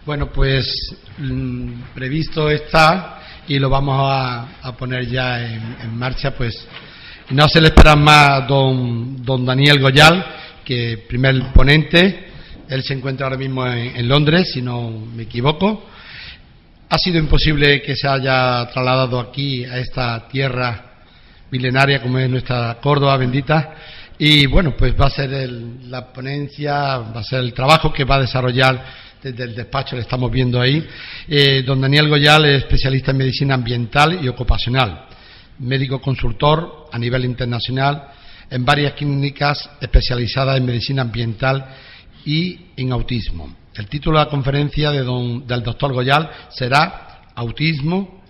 Bueno, pues previsto está y lo vamos a poner ya en marcha, pues no se le espera más a don Daniel Goyal, que primer ponente. Él se encuentra ahora mismo en Londres, si no me equivoco. Ha sido imposible que se haya trasladado aquí, a esta tierra milenaria como es nuestra Córdoba bendita. Y bueno, pues va a ser la ponencia, va a ser el trabajo que va a desarrollar desde el despacho, le estamos viendo ahí. Don Daniel Goyal es especialista en medicina ambiental y ocupacional, médico consultor a nivel internacional en varias clínicas especializadas en medicina ambiental y en autismo. El título de la conferencia del doctor Goyal será Autismo.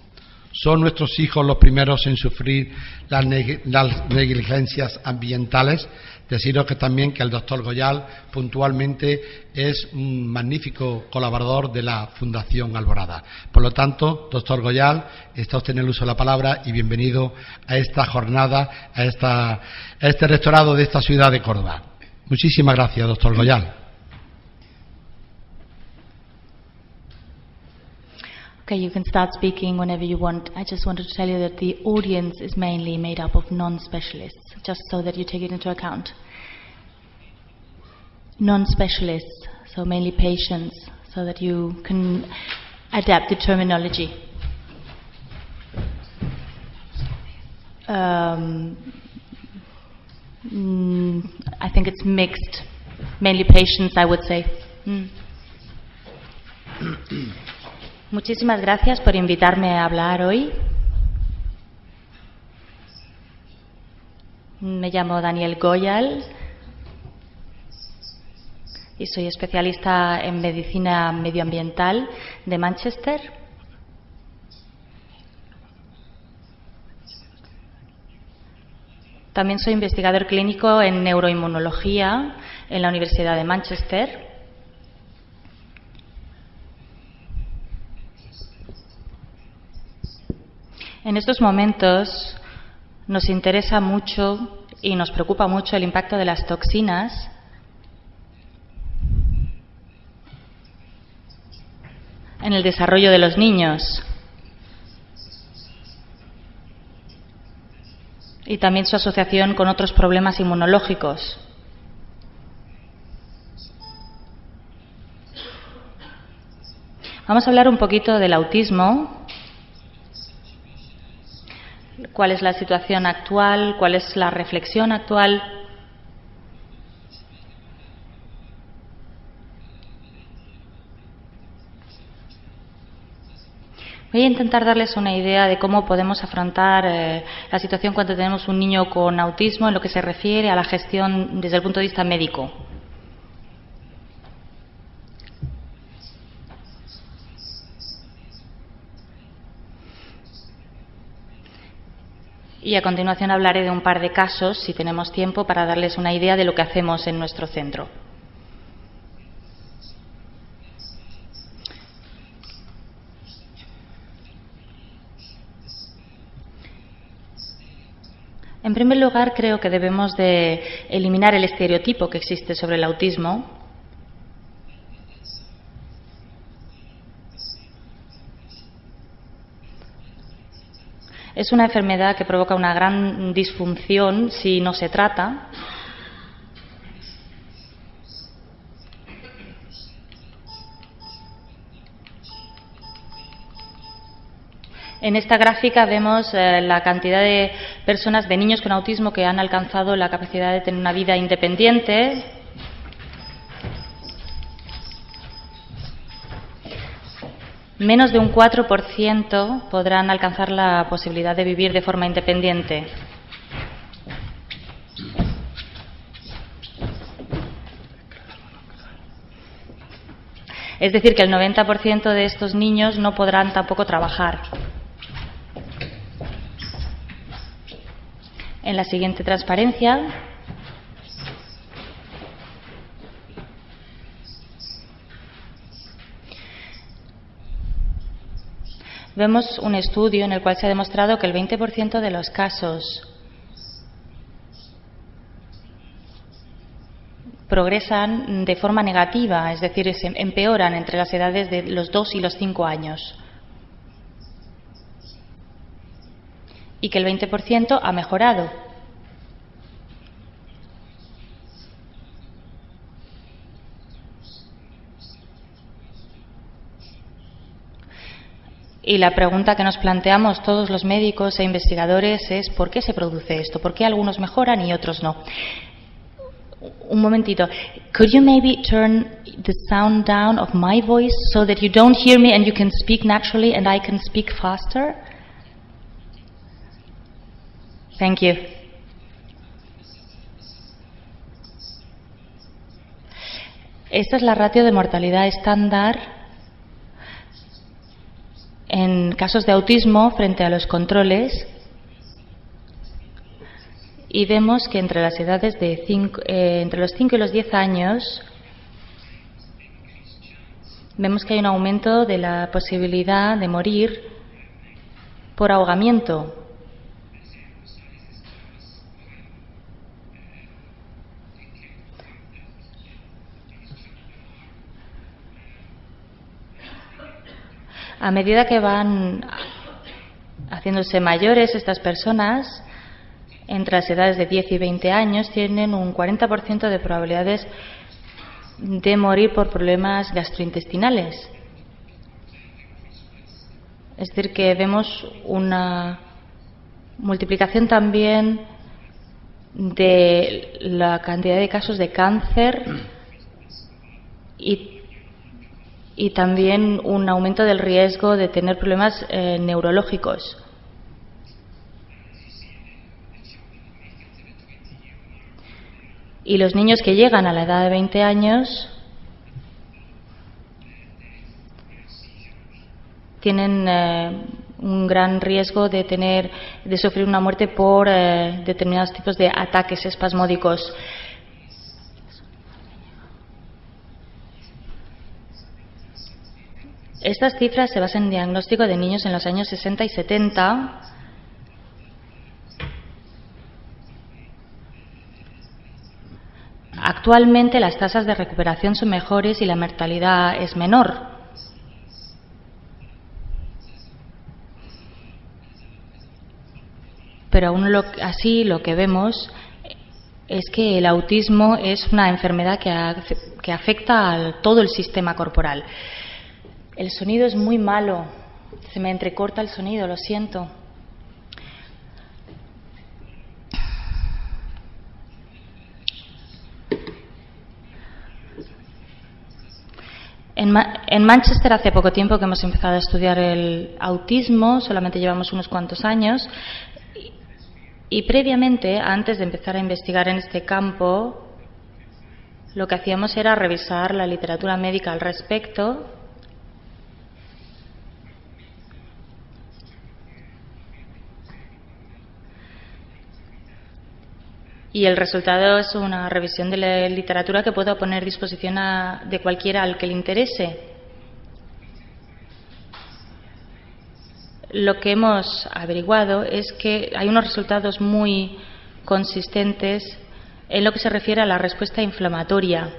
¿Son nuestros hijos los primeros en sufrir las negligencias ambientales? Deciros que también que el doctor Goyal puntualmente es un magnífico colaborador de la Fundación Alborada. Por lo tanto, doctor Goyal, está usted en el uso de la palabra y bienvenido a esta jornada, a este rectorado de esta ciudad de Córdoba. Muchísimas gracias, doctor Goyal. Okay, you can start speaking whenever you want. I just wanted to tell you that the audience is mainly made up of non-specialists, just so that you take it into account. Non-specialists, so mainly patients, so that you can adapt the terminology. I think it's mixed, mainly patients, I would say. Muchísimas gracias por invitarme a hablar hoy. Me llamo Daniel Goyal y soy especialista en medicina medioambiental de Manchester. También soy investigador clínico en neuroinmunología en la Universidad de Manchester. En estos momentos nos interesa mucho y nos preocupa mucho el impacto de las toxinas en el desarrollo de los niños y también su asociación con otros problemas inmunológicos. Vamos a hablar un poquito del autismo. ¿Cuál es la situación actual? ¿Cuál es la reflexión actual? Voy a intentar darles una idea de cómo podemos afrontar la situación cuando tenemos un niño con autismo en lo que se refiere a la gestión desde el punto de vista médico. Y a continuación hablaré de un par de casos, si tenemos tiempo, para darles una idea de lo que hacemos en nuestro centro. En primer lugar, creo que debemos de eliminar el estereotipo que existe sobre el autismo. Es una enfermedad que provoca una gran disfunción si no se trata. En esta gráfica vemos la cantidad de personas, de niños con autismo que han alcanzado la capacidad de tener una vida independiente. Menos de un 4% podrán alcanzar la posibilidad de vivir de forma independiente. Es decir, que el 90% de estos niños no podrán tampoco trabajar. En la siguiente transparencia vemos un estudio en el cual se ha demostrado que el 20% de los casos progresan de forma negativa, es decir, se empeoran entre las edades de los 2 y los 5 años. Y que el 20% ha mejorado. Y la pregunta que nos planteamos todos los médicos e investigadores es ¿por qué se produce esto? ¿Por qué algunos mejoran y otros no? Un momentito. Could you maybe turn the sound down of my voice so that you don't hear me and you can speak naturally and I can speak faster? Thank you. Esta es la ratio de mortalidad estándar en casos de autismo frente a los controles, y vemos que entre las edades de entre los 5 y los 10 años vemos que hay un aumento de la posibilidad de morir por ahogamiento. A medida que van haciéndose mayores, estas personas, entre las edades de 10 y 20 años, tienen un 40% de probabilidades de morir por problemas gastrointestinales. Es decir, que vemos una multiplicación también de la cantidad de casos de cáncer y también un aumento del riesgo de tener problemas neurológicos. Y los niños que llegan a la edad de 20 años tienen un gran riesgo de sufrir una muerte por determinados tipos de ataques espasmódicos. Estas cifras se basan en diagnóstico de niños en los años 60 y 70. Actualmente las tasas de recuperación son mejores y la mortalidad es menor. Pero aún así lo que vemos es que el autismo es una enfermedad que afecta a todo el sistema corporal. El sonido es muy malo. Se me entrecorta el sonido, lo siento. En Manchester hace poco tiempo que hemos empezado a estudiar el autismo, solamente llevamos unos cuantos años, y previamente, antes de empezar a investigar en este campo, lo que hacíamos era revisar la literatura médica al respecto. Y el resultado es una revisión de la literatura que puedo poner a disposición de cualquiera al que le interese. Lo que hemos averiguado es que hay unos resultados muy consistentes en lo que se refiere a la respuesta inflamatoria.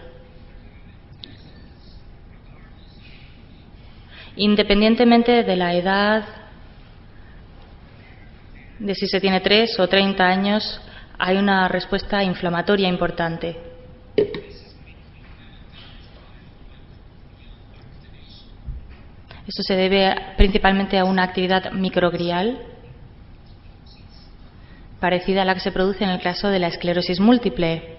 Independientemente de la edad, de si se tiene 3 o 30 años, hay una respuesta inflamatoria importante. Esto se debe principalmente a una actividad microglial parecida a la que se produce en el caso de la esclerosis múltiple.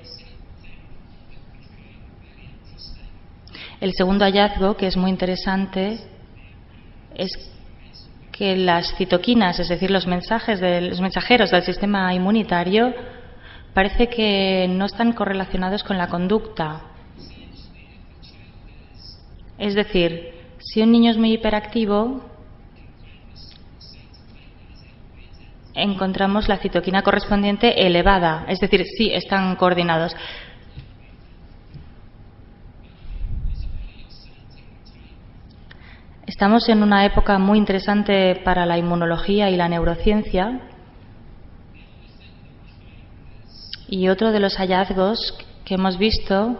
El segundo hallazgo, que es muy interesante, es que las citoquinas, es decir, los mensajeros del sistema inmunitario, parece que no están correlacionados con la conducta. Es decir, si un niño es muy hiperactivo, encontramos la citoquina correspondiente elevada, es decir, sí están coordinados. Estamos en una época muy interesante para la inmunología y la neurociencia, y otro de los hallazgos que hemos visto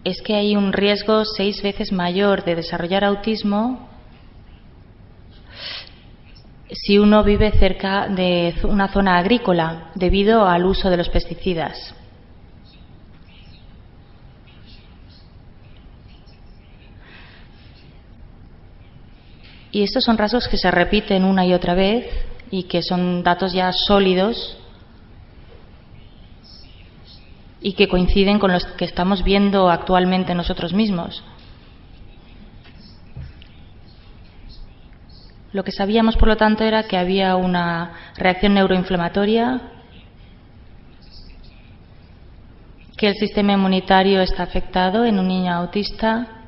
es que hay un riesgo 6 veces mayor de desarrollar autismo si uno vive cerca de una zona agrícola debido al uso de los pesticidas. Y estos son rasgos que se repiten una y otra vez y que son datos ya sólidos y que coinciden con los que estamos viendo actualmente nosotros mismos. Lo que sabíamos, por lo tanto, era que había una reacción neuroinflamatoria, que el sistema inmunitario está afectado en un niño autista,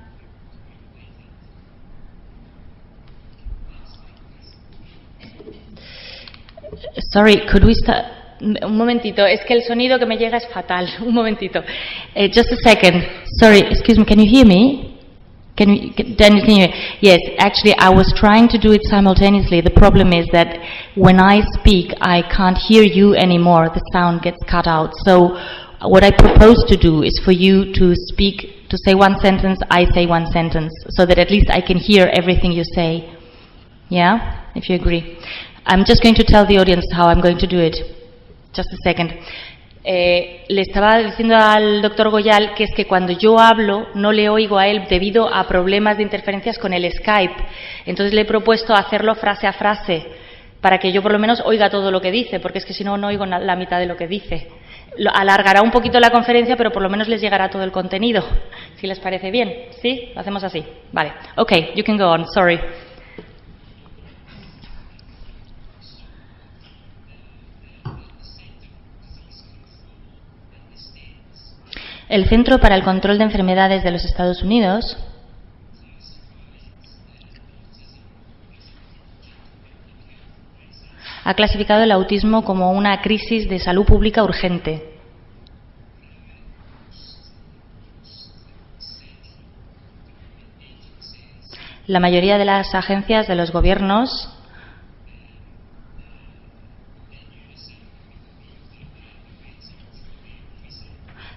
Sorry, could we start? Un momentito, es que el sonido que me llega es fatal. Un momentito. Just a second. Sorry, excuse me, can you hear me? Daniel, can you hear? Yes, actually I was trying to do it simultaneously. The problem is that when I speak I can't hear you anymore. The sound gets cut out. So what I propose to do is for you to speak, to say one sentence, I say one sentence, so that at least I can hear everything you say. Yeah? If you agree. I'm just going to tell the audience how I'm going to do it. Just a second. Le estaba diciendo al doctor Goyal que es que cuando yo hablo no le oigo a él debido a problemas de interferencias con el Skype. Entonces le he propuesto hacerlo frase a frase para que yo por lo menos oiga todo lo que dice, porque es que si no, no oigo la mitad de lo que dice. Alargará un poquito la conferencia, pero por lo menos les llegará todo el contenido. Si les parece bien. ¿Sí? Lo hacemos así. Vale. Okay, you can go on. Sorry. El Centro para el Control de Enfermedades de los Estados Unidos ha clasificado el autismo como una crisis de salud pública urgente. La mayoría de las agencias de los gobiernos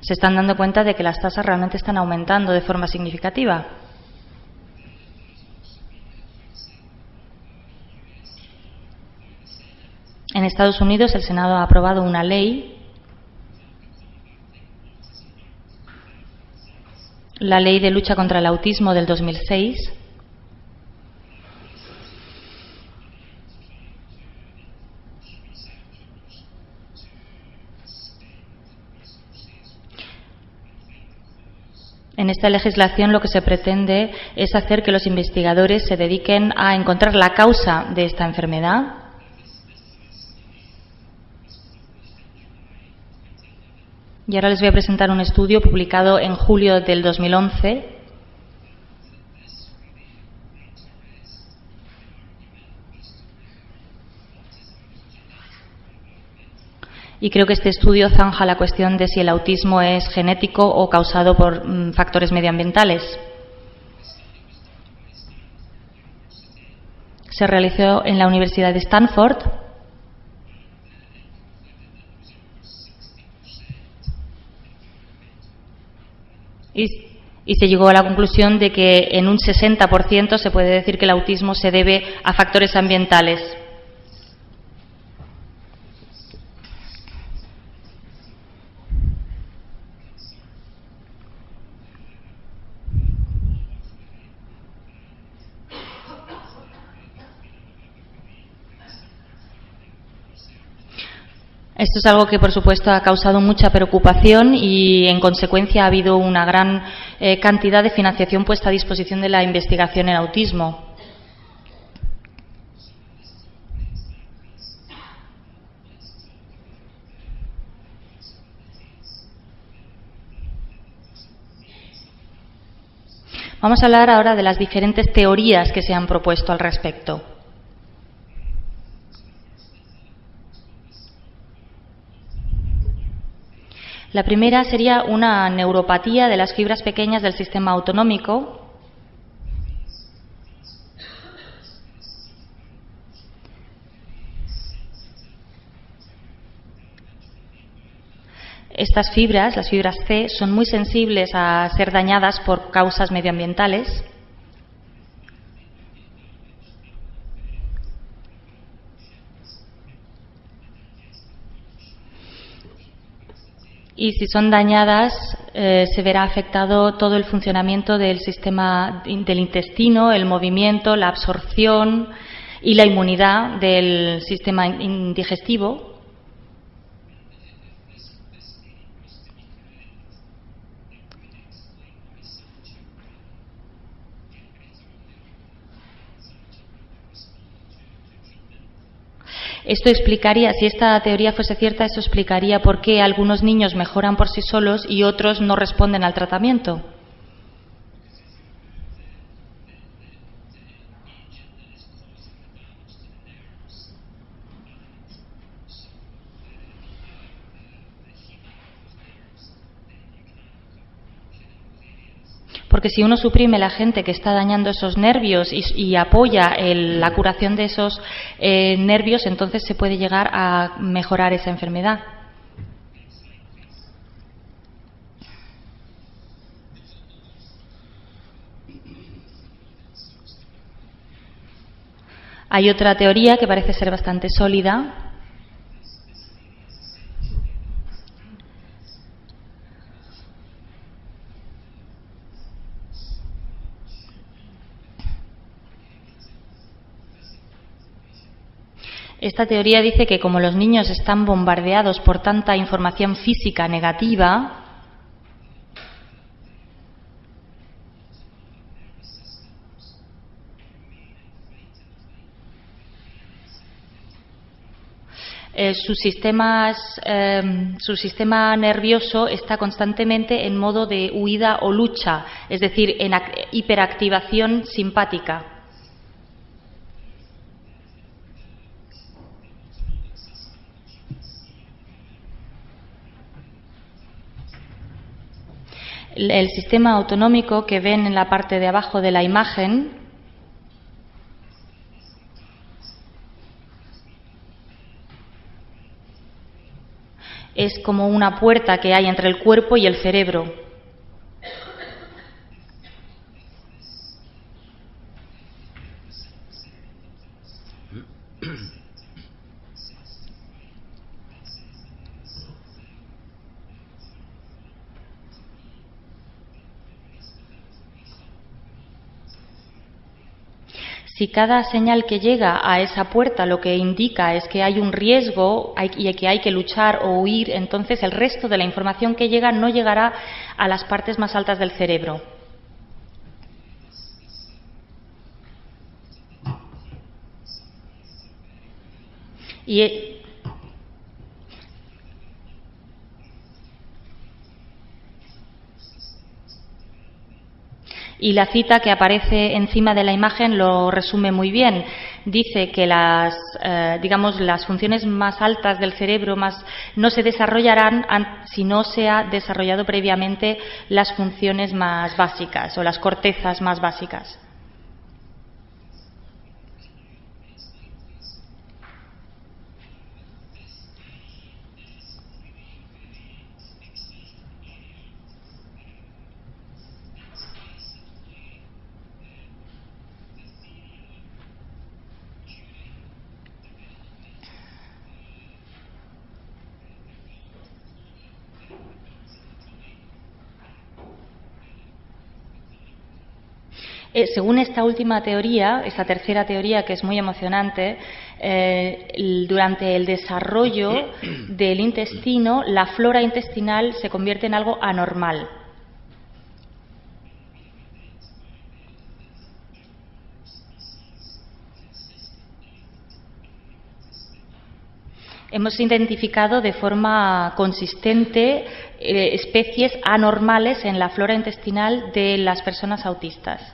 se están dando cuenta de que las tasas realmente están aumentando de forma significativa. En Estados Unidos el Senado ha aprobado una ley, la Ley de Lucha contra el Autismo del 2006, En esta legislación lo que se pretende es hacer que los investigadores se dediquen a encontrar la causa de esta enfermedad y ahora les voy a presentar un estudio publicado en julio del 2011 y creo que este estudio zanja la cuestión de si el autismo es genético o causado por factores medioambientales. Se realizó en la Universidad de Stanford y se llegó a la conclusión de que en un 60% se puede decir que el autismo se debe a factores ambientales. Esto es algo que, por supuesto, ha causado mucha preocupación y, en consecuencia, ha habido una gran cantidad de financiación puesta a disposición de la investigación en autismo. Vamos a hablar ahora de las diferentes teorías que se han propuesto al respecto. La primera sería una neuropatía de las fibras pequeñas del sistema autonómico. Estas fibras, las fibras C, son muy sensibles a ser dañadas por causas medioambientales. Y si son dañadas, se verá afectado todo el funcionamiento del sistema del intestino, el movimiento, la absorción y la inmunidad del sistema digestivo. Esto explicaría, si esta teoría fuese cierta, eso explicaría por qué algunos niños mejoran por sí solos y otros no responden al tratamiento. Porque si uno suprime la gente que está dañando esos nervios y apoya la curación de esos nervios, entonces se puede llegar a mejorar esa enfermedad. Hay otra teoría que parece ser bastante sólida. Esta teoría dice que como los niños están bombardeados por tanta información física negativa, su sistema nervioso está constantemente en modo de huida o lucha, es decir, en hiperactivación simpática. El sistema autonómico que ven en la parte de abajo de la imagen es como una puerta que hay entre el cuerpo y el cerebro. Si cada señal que llega a esa puerta lo que indica es que hay un riesgo y que hay que luchar o huir, entonces el resto de la información que llega no llegará a las partes más altas del cerebro. Y la cita que aparece encima de la imagen lo resume muy bien. Dice que las funciones más altas del cerebro no se desarrollarán si no se ha desarrollado previamente las funciones más básicas o las cortezas más básicas. Según esta última teoría, esta tercera teoría que es muy emocionante, durante el desarrollo del intestino, la flora intestinal se convierte en algo anormal. Hemos identificado de forma consistente especies anormales en la flora intestinal de las personas autistas.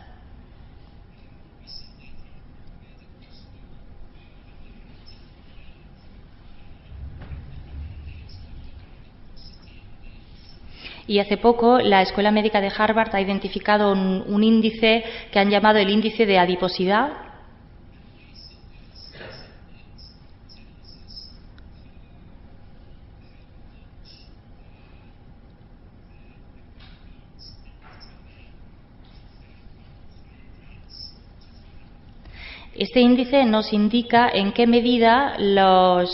Y hace poco la Escuela Médica de Harvard ha identificado un índice que han llamado el índice de adiposidad, Este índice nos indica en qué medida las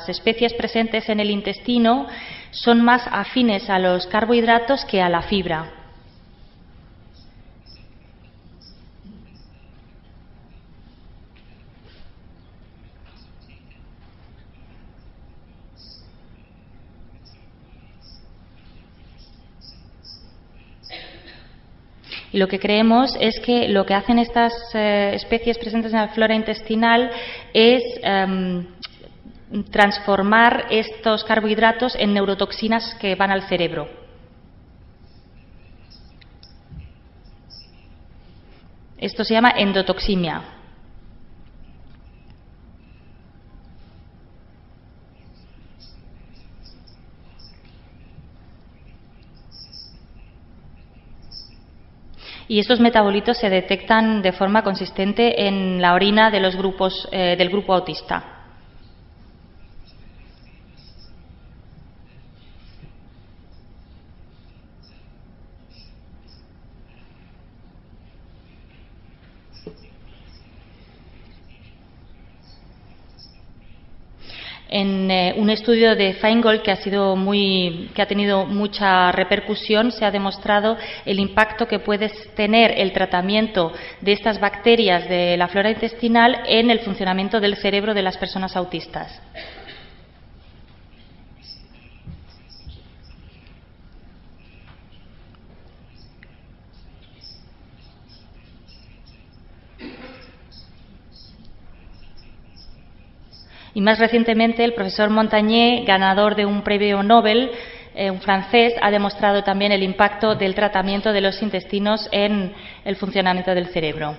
especies presentes en el intestino son más afines a los carbohidratos que a la fibra. Y lo que creemos es que lo que hacen estas especies presentes en la flora intestinal es transformar estos carbohidratos en neurotoxinas que van al cerebro. Esto se llama endotoxemia. Y estos metabolitos se detectan de forma consistente en la orina de los grupos, del grupo autista. En un estudio de Feingold que ha tenido mucha repercusión, se ha demostrado el impacto que puede tener el tratamiento de estas bacterias de la flora intestinal en el funcionamiento del cerebro de las personas autistas. Y más recientemente, el profesor Montagnier, ganador de un premio Nobel, un francés, ha demostrado también el impacto del tratamiento de los intestinos en el funcionamiento del cerebro.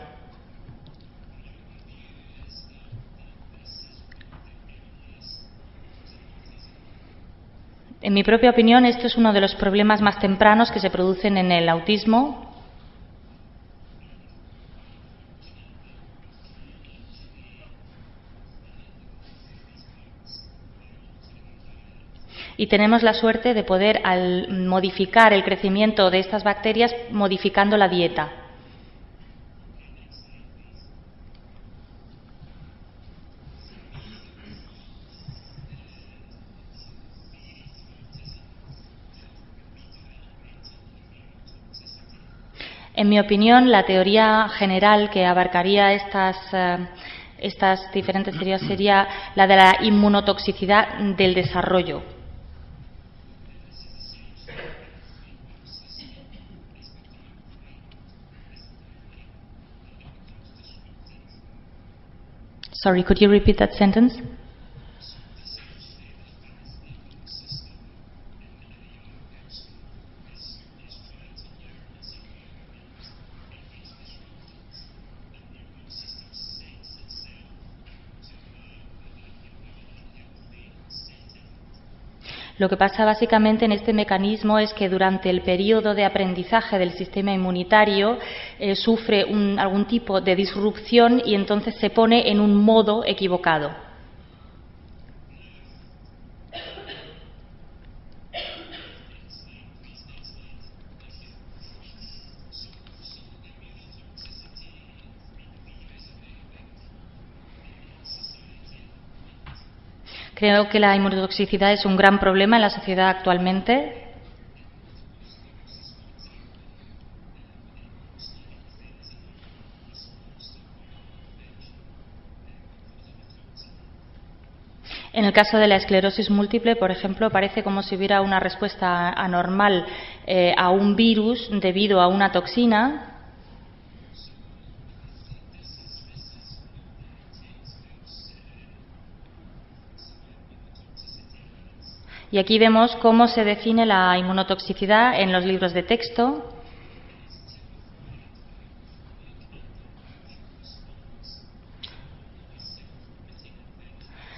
En mi propia opinión, esto es uno de los problemas más tempranos que se producen en el autismo. Y tenemos la suerte de poder, al modificar el crecimiento de estas bacterias, modificando la dieta. En mi opinión, la teoría general que abarcaría estas diferentes teorías sería la de la inmunotoxicidad del desarrollo. Sorry, could you repeat that sentence? Lo que pasa básicamente en este mecanismo es que durante el periodo de aprendizaje del sistema inmunitario sufre algún tipo de disrupción y entonces se pone en un modo equivocado. Creo que la inmunotoxicidad es un gran problema en la sociedad actualmente. En el caso de la esclerosis múltiple, por ejemplo, parece como si hubiera una respuesta anormal a un virus debido a una toxina. Y aquí vemos cómo se define la inmunotoxicidad en los libros de texto.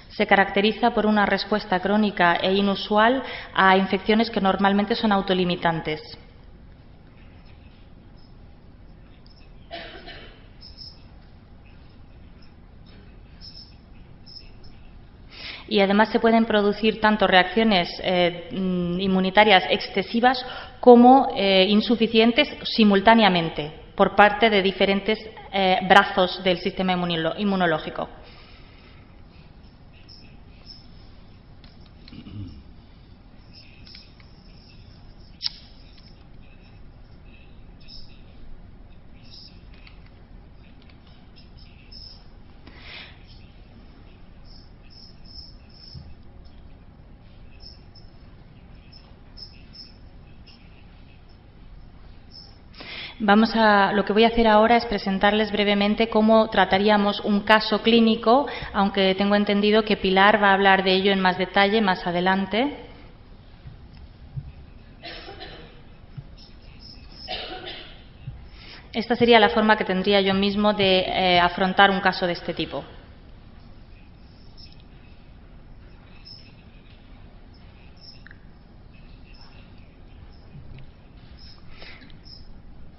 Se caracteriza por una respuesta crónica e inusual a infecciones que normalmente son autolimitantes. Y además se pueden producir tanto reacciones inmunitarias excesivas como insuficientes simultáneamente. por parte de diferentes brazos del sistema inmunológico. Lo que voy a hacer ahora es presentarles brevemente cómo trataríamos un caso clínico, aunque tengo entendido que Pilar va a hablar de ello en más detalle más adelante. Esta sería la forma que tendría yo mismo de afrontar un caso de este tipo.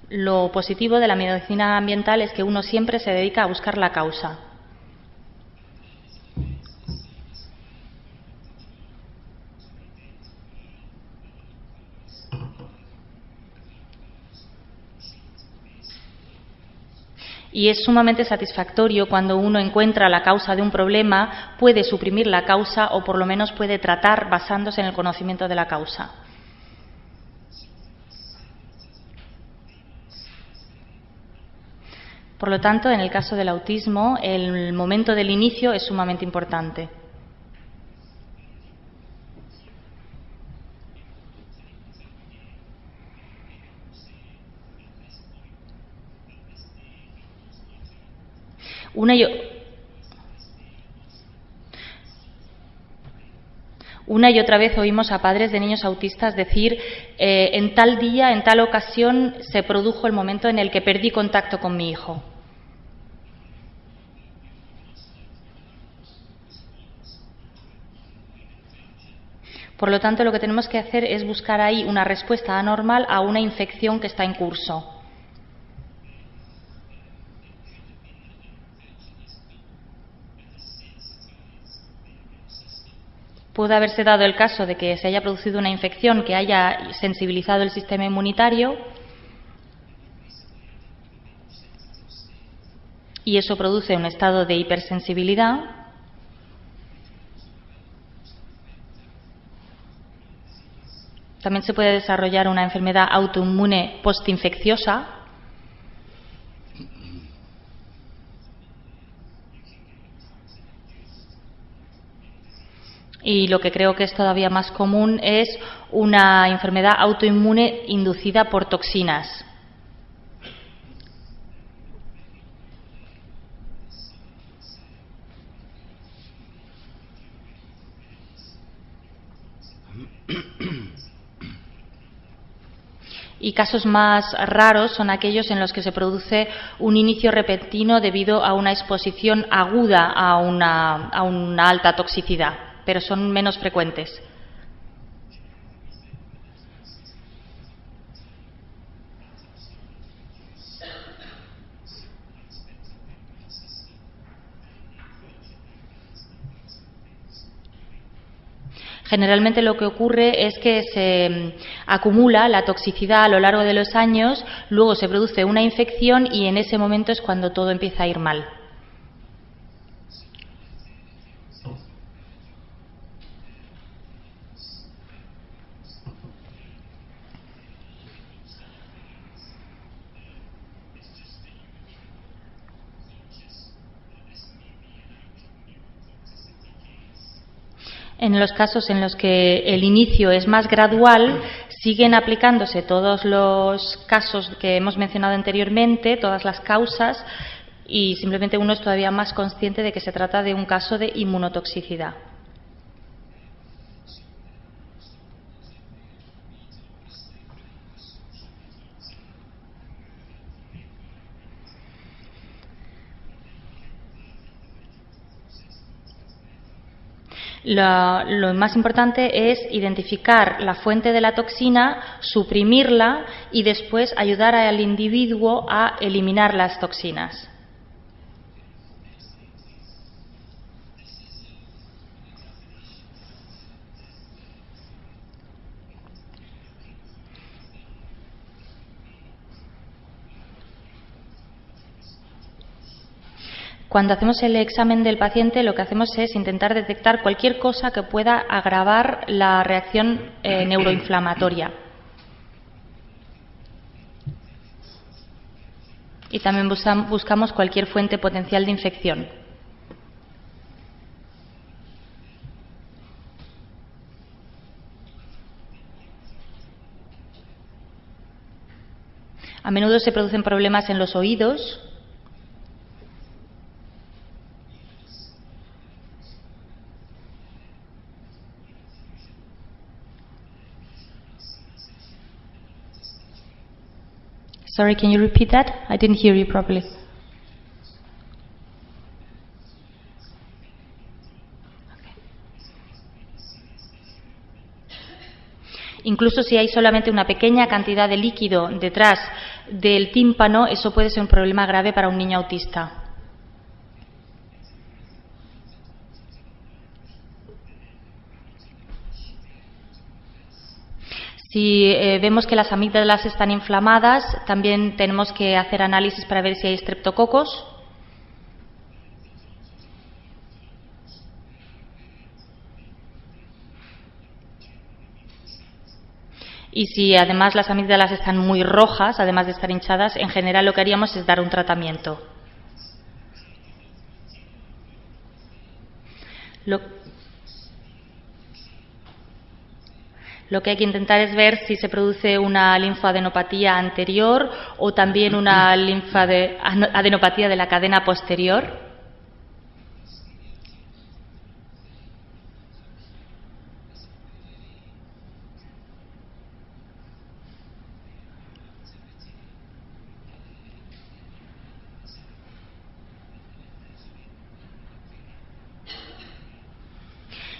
Lo positivo de la medicina ambiental es que uno siempre se dedica a buscar la causa. Y es sumamente satisfactorio cuando uno encuentra la causa de un problema, puede suprimir la causa o por lo menos puede tratar basándose en el conocimiento de la causa. Por lo tanto, en el caso del autismo, el momento del inicio es sumamente importante. Una y otra vez oímos a padres de niños autistas decir en tal día, en tal ocasión, se produjo el momento en el que perdí contacto con mi hijo. Por lo tanto, lo que tenemos que hacer es buscar ahí una respuesta anormal a una infección que está en curso. Puede haberse dado el caso de que se haya producido una infección que haya sensibilizado el sistema inmunitario y eso produce un estado de hipersensibilidad. También se puede desarrollar una enfermedad autoinmune postinfecciosa. Y lo que creo que es todavía más común es una enfermedad autoinmune inducida por toxinas. Y casos más raros son aquellos en los que se produce un inicio repentino debido a una exposición aguda a una alta toxicidad, pero son menos frecuentes. Generalmente lo que ocurre es que se acumula la toxicidad a lo largo de los años, luego se produce una infección y en ese momento es cuando todo empieza a ir mal. En los casos en los que el inicio es más gradual, siguen aplicándose todos los casos que hemos mencionado anteriormente, todas las causas, y simplemente uno es todavía más consciente de que se trata de un caso de inmunotoxicidad. Lo más importante es identificar la fuente de la toxina, suprimirla y después ayudar al individuo a eliminar las toxinas. Cuando hacemos el examen del paciente, lo que hacemos es intentar detectar cualquier cosa que pueda agravar la reacción neuroinflamatoria. Y también buscamos cualquier fuente potencial de infección. A menudo se producen problemas en los oídos. Sorry, can you repeat that? I didn't hear you properly. Incluso si hay solamente una pequeña cantidad de líquido detrás del tímpano, eso puede ser un problema grave para un niño autista. Si vemos que las amígdalas están inflamadas, también tenemos que hacer análisis para ver si hay estreptococos. Y si además las amígdalas están muy rojas, además de estar hinchadas, en general lo que haríamos es dar un tratamiento. Lo que hay que intentar es ver si se produce una linfadenopatía anterior o también una adenopatía de la cadena posterior.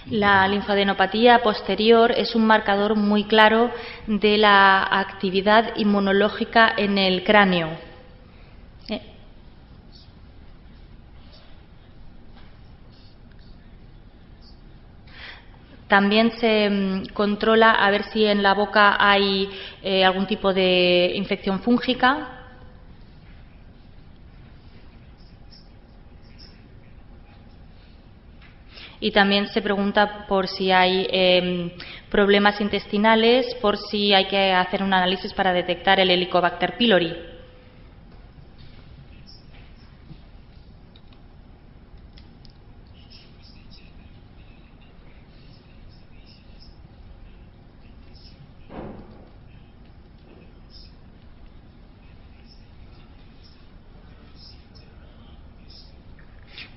La linfadenopatía posterior es un marcador muy claro de la actividad inmunológica en el cráneo. También se controla a ver si en la boca hay algún tipo de infección fúngica. Y también se pregunta por si hay problemas intestinales, por si hay que hacer un análisis para detectar el Helicobacter pylori.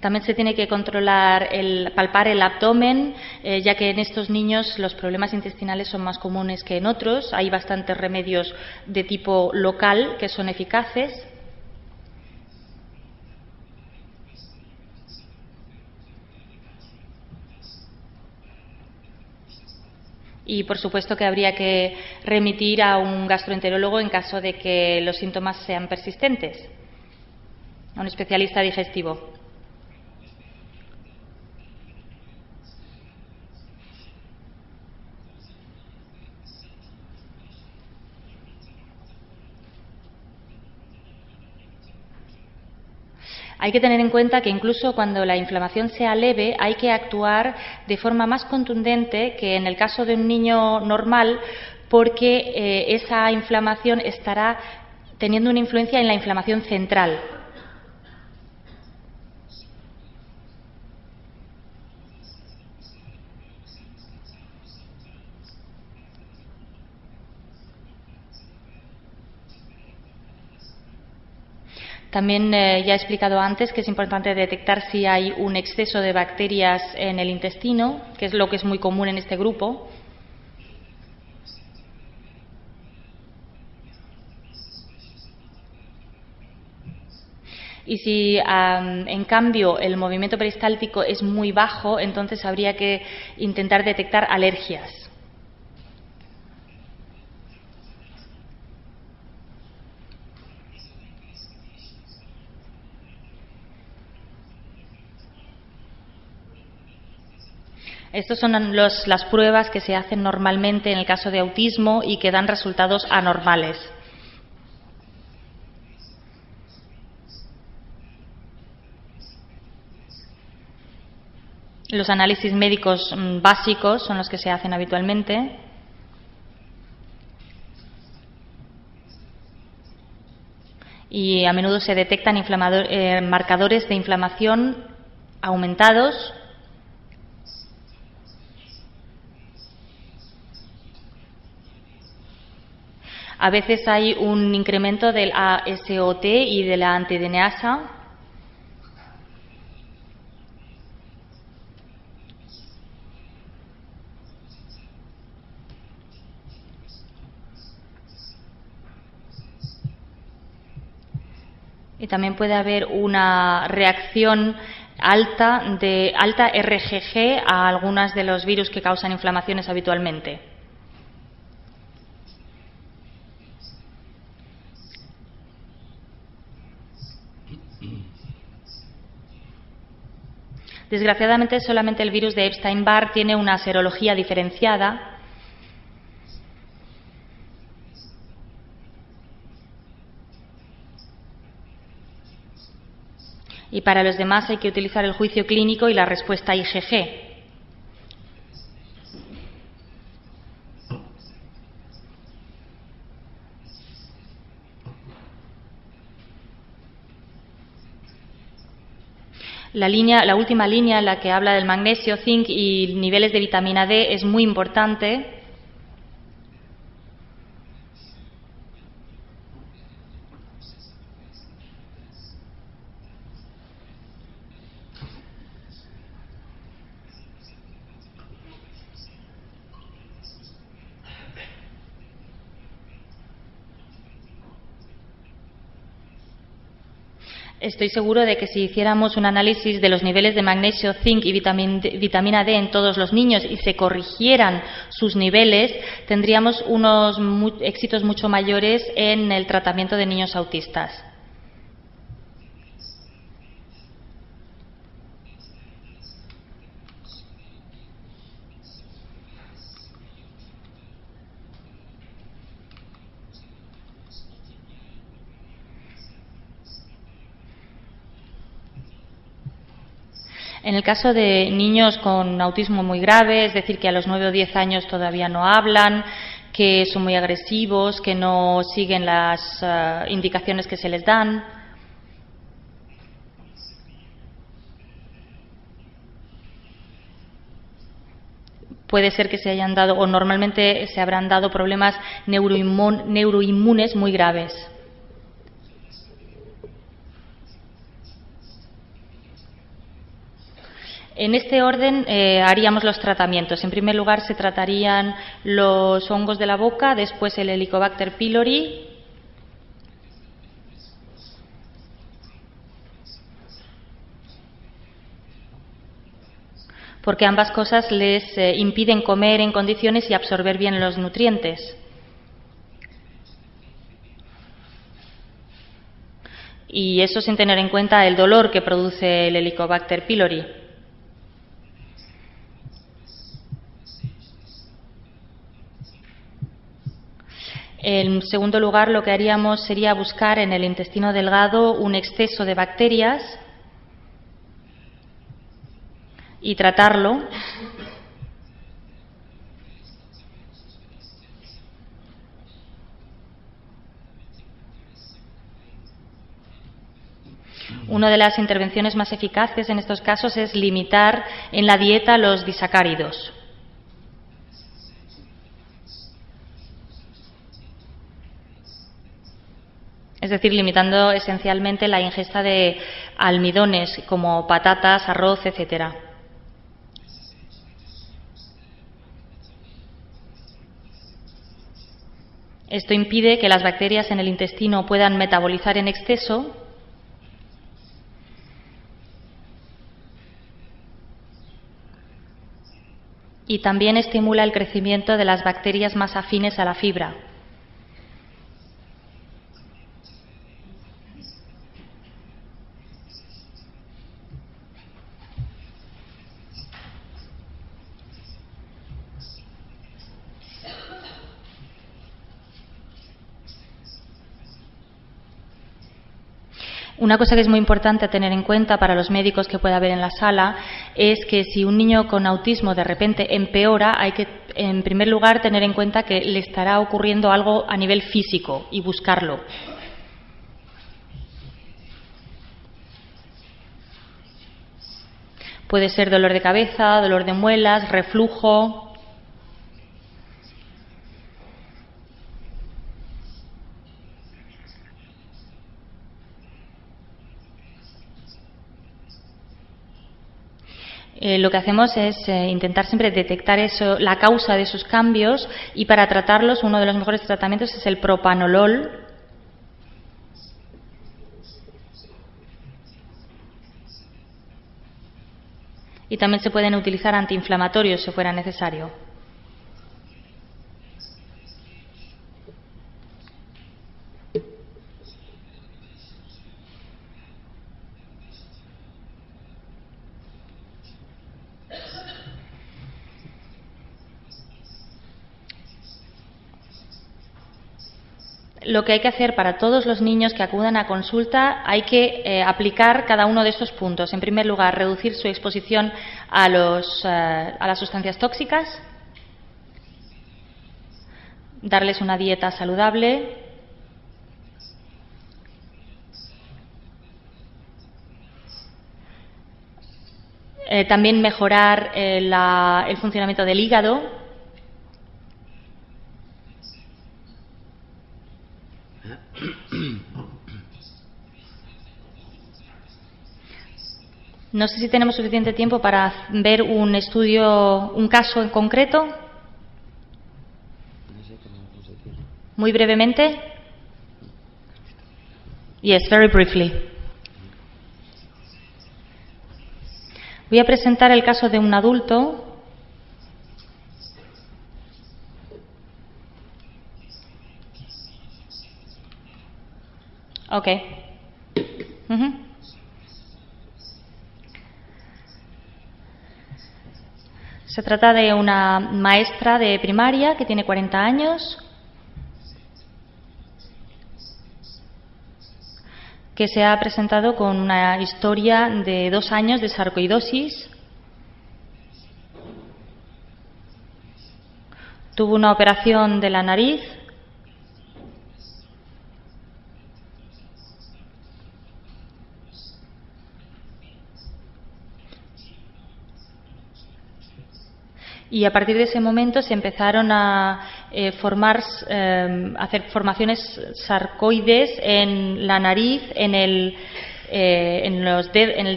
También se tiene que palpar el abdomen, ya que en estos niños los problemas intestinales son más comunes que en otros. Hay bastantes remedios de tipo local que son eficaces. Y por supuesto que habría que remitir a un gastroenterólogo en caso de que los síntomas sean persistentes, a un especialista digestivo. Hay que tener en cuenta que incluso cuando la inflamación sea leve hay que actuar de forma más contundente que en el caso de un niño normal, porque esa inflamación estará teniendo una influencia en la inflamación central. También ya he explicado antes que es importante detectar si hay un exceso de bacterias en el intestino, que es lo que es muy común en este grupo. Y si en cambio el movimiento peristáltico es muy bajo, entonces habría que intentar detectar alergias. Estas son las pruebas que se hacen normalmente en el caso de autismo y que dan resultados anormales. Los análisis médicos básicos son los que se hacen habitualmente. Y a menudo se detectan marcadores de inflamación aumentados. A veces hay un incremento del ASOT y de la antideneasa. Y también puede haber una reacción alta RGG a algunos de los virus que causan inflamaciones habitualmente. Desgraciadamente, solamente el virus de Epstein-Barr tiene una serología diferenciada. Y para los demás hay que utilizar el juicio clínico y la respuesta IgG. La última línea, en la que habla del magnesio, zinc y niveles de vitamina D, es muy importante. Estoy seguro de que si hiciéramos un análisis de los niveles de magnesio, zinc y vitamina D en todos los niños y se corrigieran sus niveles, tendríamos unos éxitos mucho mayores en el tratamiento de niños autistas. En el caso de niños con autismo muy grave, es decir, que a los 9 o 10 años todavía no hablan, que son muy agresivos, que no siguen las indicaciones que se les dan, puede ser que se hayan dado, o normalmente se habrán dado, problemas neuroinmunes muy graves. En este orden haríamos los tratamientos. En primer lugar se tratarían los hongos de la boca, después el Helicobacter pylori, porque ambas cosas les impiden comer en condiciones y absorber bien los nutrientes. Y eso sin tener en cuenta el dolor que produce el Helicobacter pylori. En segundo lugar, lo que haríamos sería buscar en el intestino delgado un exceso de bacterias y tratarlo. Una de las intervenciones más eficaces en estos casos es limitar en la dieta los disacáridos. Es decir, limitando esencialmente la ingesta de almidones como patatas, arroz, etc. Esto impide que las bacterias en el intestino puedan metabolizar en exceso y también estimula el crecimiento de las bacterias más afines a la fibra. Una cosa que es muy importante a tener en cuenta para los médicos que pueda haber en la sala es que si un niño con autismo de repente empeora, hay que, en primer lugar, tener en cuenta que le estará ocurriendo algo a nivel físico y buscarlo. Puede ser dolor de cabeza, dolor de muelas, reflujo. Lo que hacemos es intentar siempre detectar eso, la causa de esos cambios, y para tratarlos uno de los mejores tratamientos es el propanolol. Y también se pueden utilizar antiinflamatorios si fuera necesario. Lo que hay que hacer para todos los niños que acudan a consulta, hay que aplicar cada uno de estos puntos. En primer lugar, reducir su exposición a las sustancias tóxicas, darles una dieta saludable, también mejorar el funcionamiento del hígado. No sé si tenemos suficiente tiempo para ver un estudio, un caso en concreto. Muy brevemente. Yes, very briefly. Voy a presentar el caso de un adulto. Okay. Se trata de una maestra de primaria que tiene 40 años, que se ha presentado con una historia de 2 años de sarcoidosis. Tuvo una operación de la nariz. Y a partir de ese momento se empezaron a hacer formaciones sarcoides en la nariz, en el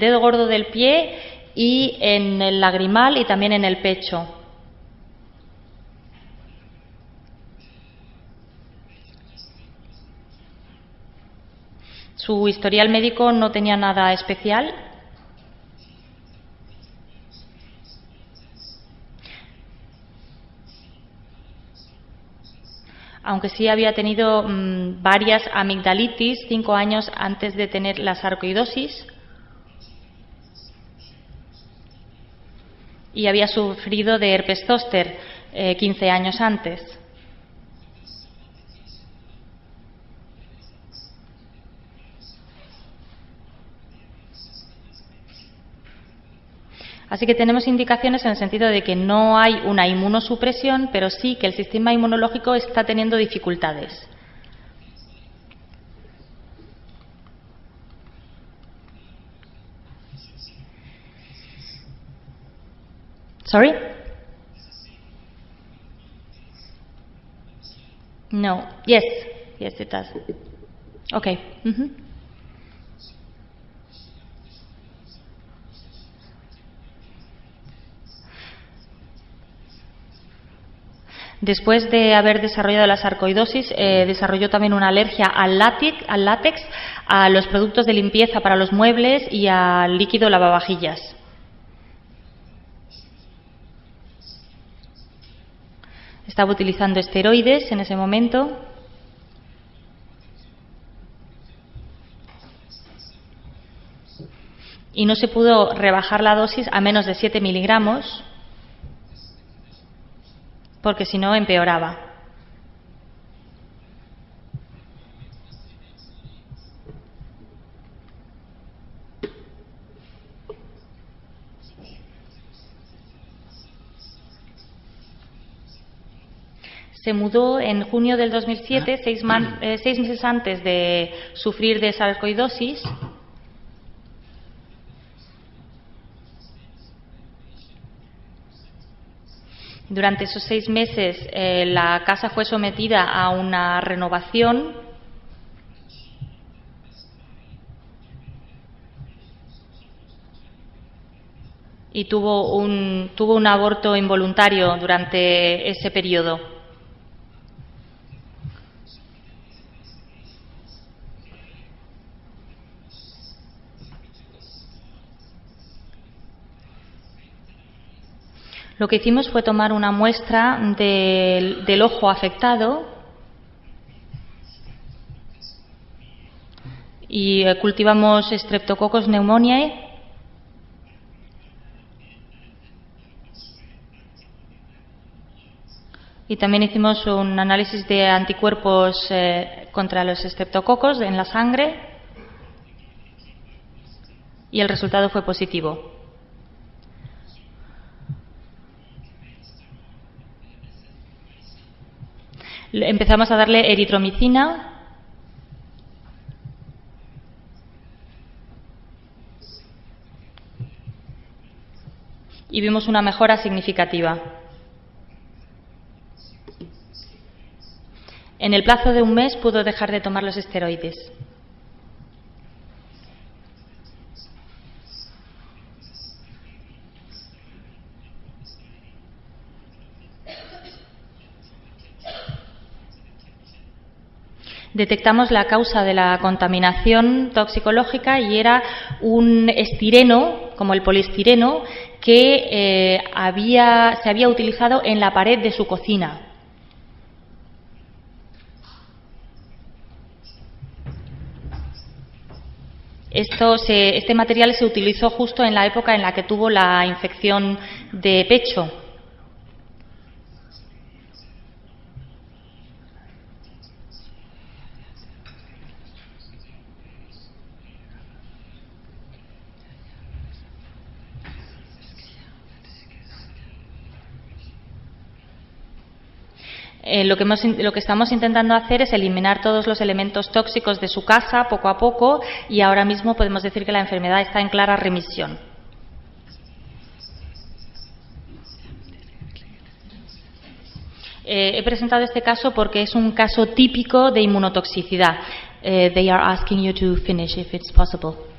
dedo gordo del pie y en el lagrimal y también en el pecho. Su historial médico no tenía nada especial. Aunque sí había tenido varias amigdalitis 5 años antes de tener la sarcoidosis, y había sufrido de herpes zóster 15 años antes. Así que tenemos indicaciones en el sentido de que no hay una inmunosupresión, pero sí que el sistema inmunológico está teniendo dificultades. Sorry? No. Yes. Yes, it does. Okay. Después de haber desarrollado la sarcoidosis, desarrolló también una alergia al látex, a los productos de limpieza para los muebles y al líquido lavavajillas. Estaba utilizando esteroides en ese momento. Y no se pudo rebajar la dosis a menos de 7 miligramos, porque si no empeoraba. Se mudó en junio del 2007, 6 meses antes de sufrir de sarcoidosis. Durante esos 6 meses la casa fue sometida a una renovación y tuvo un aborto involuntario durante ese periodo. Lo que hicimos fue tomar una muestra del ojo afectado y cultivamos Streptococcus pneumoniae y también hicimos un análisis de anticuerpos contra los estreptococos en la sangre y el resultado fue positivo. Empezamos a darle eritromicina y vimos una mejora significativa. En el plazo de un mes pudo dejar de tomar los esteroides. Detectamos la causa de la contaminación toxicológica y era un estireno, como el poliestireno, que se había utilizado en la pared de su cocina. Este material se utilizó justo en la época en la que tuvo la infección de pecho. Lo que estamos intentando hacer es eliminar todos los elementos tóxicos de su casa poco a poco y ahora mismo podemos decir que la enfermedad está en clara remisión. He presentado este caso porque es un caso típico de inmunotoxicidad. They are asking you to finish if it's possible.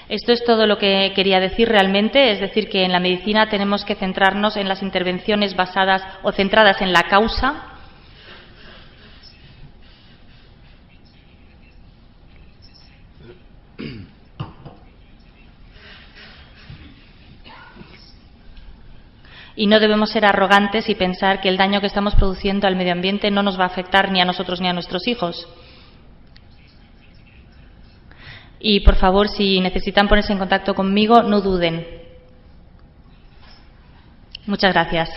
Esto es todo lo que quería decir realmente, es decir, que en la medicina tenemos que centrarnos en las intervenciones basadas o centradas en la causa. Y no debemos ser arrogantes y pensar que el daño que estamos produciendo al medio ambiente no nos va a afectar ni a nosotros ni a nuestros hijos. Y por favor, si necesitan ponerse en contacto conmigo, no duden. Muchas gracias.